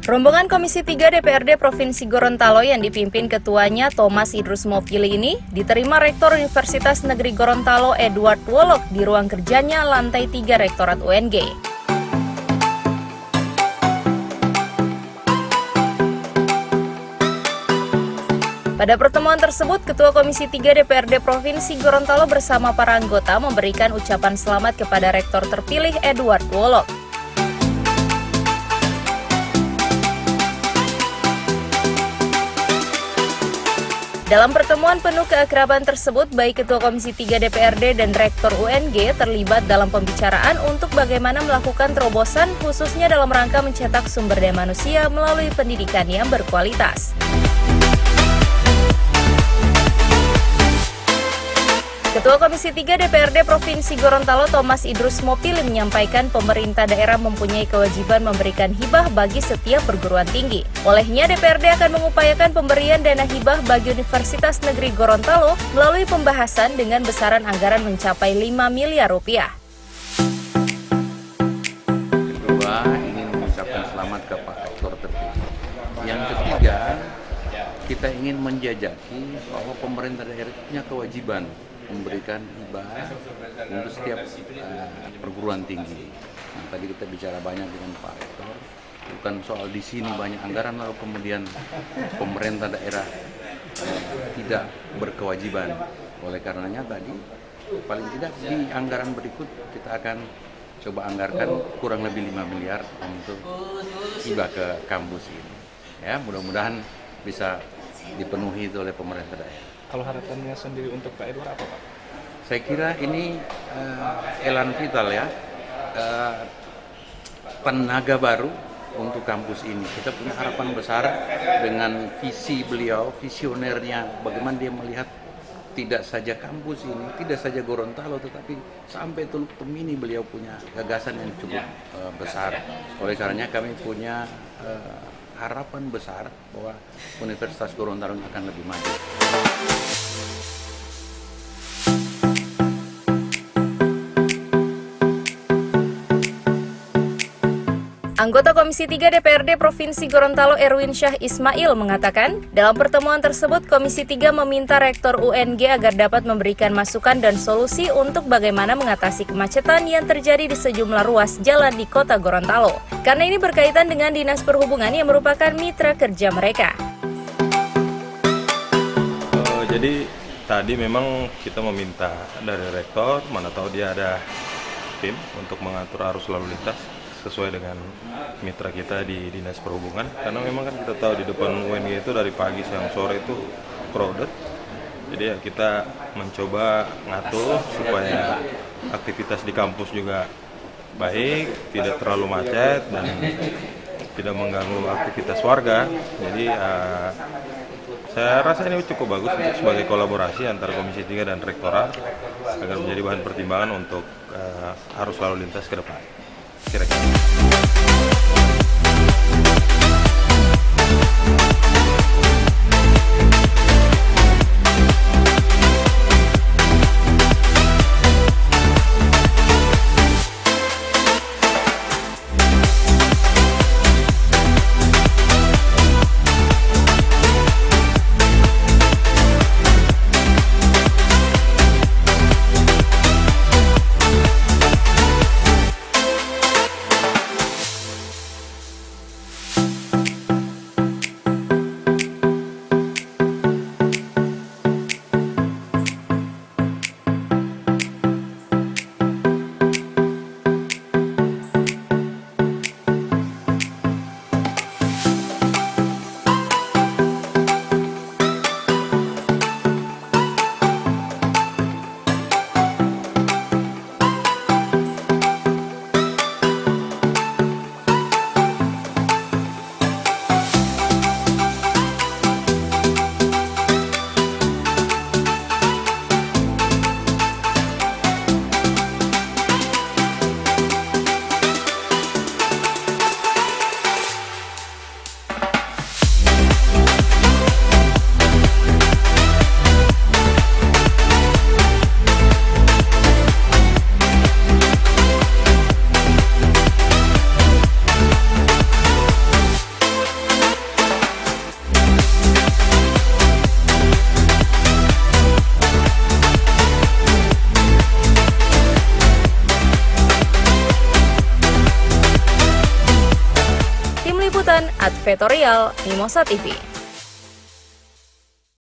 Rombongan Komisi 3 DPRD Provinsi Gorontalo yang dipimpin Ketuanya Thomas Idrus Mopili ini diterima Rektor Universitas Negeri Gorontalo Edward Wolok di ruang kerjanya lantai 3 Rektorat UNG. Pada pertemuan tersebut, Ketua Komisi 3 DPRD Provinsi Gorontalo bersama para anggota memberikan ucapan selamat kepada Rektor terpilih Edward Wolok. Dalam pertemuan penuh keakraban tersebut, baik Ketua Komisi 3 DPRD dan Rektor UNG terlibat dalam pembicaraan untuk bagaimana melakukan terobosan khususnya dalam rangka mencetak sumber daya manusia melalui pendidikan yang berkualitas. Ketua Komisi 3 DPRD Provinsi Gorontalo Thomas Idrus Mopili menyampaikan pemerintah daerah mempunyai kewajiban memberikan hibah bagi setiap perguruan tinggi. Olehnya, DPRD akan mengupayakan pemberian dana hibah bagi Universitas Negeri Gorontalo melalui pembahasan dengan besaran anggaran mencapai 5 miliar rupiah. Kedua, ingin mengucapkan selamat ke Pak Rektor terpilih. Yang ketiga, kita ingin menjajaki bahwa pemerintah daerah punya kewajiban memberikan hibah untuk setiap perguruan tinggi. Nah, tadi kita bicara banyak dengan Pak Rektor, bukan soal di sini banyak anggaran lalu kemudian pemerintah daerah tidak berkewajiban. Oleh karenanya tadi paling tidak di anggaran berikut kita akan coba anggarkan kurang lebih 5 miliar untuk hibah ke kampus ini. Ya, mudah-mudahan bisa dipenuhi oleh pemerintah daerah. Kalau harapannya sendiri untuk Pak Edward apa, Pak? Saya kira ini elan vital ya, tenaga baru untuk kampus ini. Kita punya harapan besar dengan visi beliau, visionernya, bagaimana dia melihat tidak saja kampus ini, tidak saja Gorontalo, tetapi sampai Teluk Tomini beliau punya gagasan yang cukup besar. Oleh karenanya kami punya harapan besar bahwa Universitas Gorontalo akan lebih maju. Anggota Komisi 3 DPRD Provinsi Gorontalo Erwin Syah Ismail mengatakan, dalam pertemuan tersebut Komisi 3 meminta Rektor UNG agar dapat memberikan masukan dan solusi untuk bagaimana mengatasi kemacetan yang terjadi di sejumlah ruas jalan di Kota Gorontalo. Karena ini berkaitan dengan Dinas Perhubungan yang merupakan mitra kerja mereka. Jadi tadi memang kita meminta dari Rektor, mana tahu dia ada tim untuk mengatur arus lalu lintas sesuai dengan mitra kita di Dinas Perhubungan, karena memang kan kita tahu di depan UNG itu dari pagi sampai sore itu crowded. Jadi ya kita mencoba ngatur supaya aktivitas di kampus juga baik, tidak terlalu macet dan tidak mengganggu aktivitas warga. Jadi saya rasa ini cukup bagus untuk sebagai kolaborasi antara Komisi 3 dan Rektorat agar menjadi bahan pertimbangan untuk arus lalu lintas ke depan. Kira-kira. Liputan Advertorial Mimosa TV.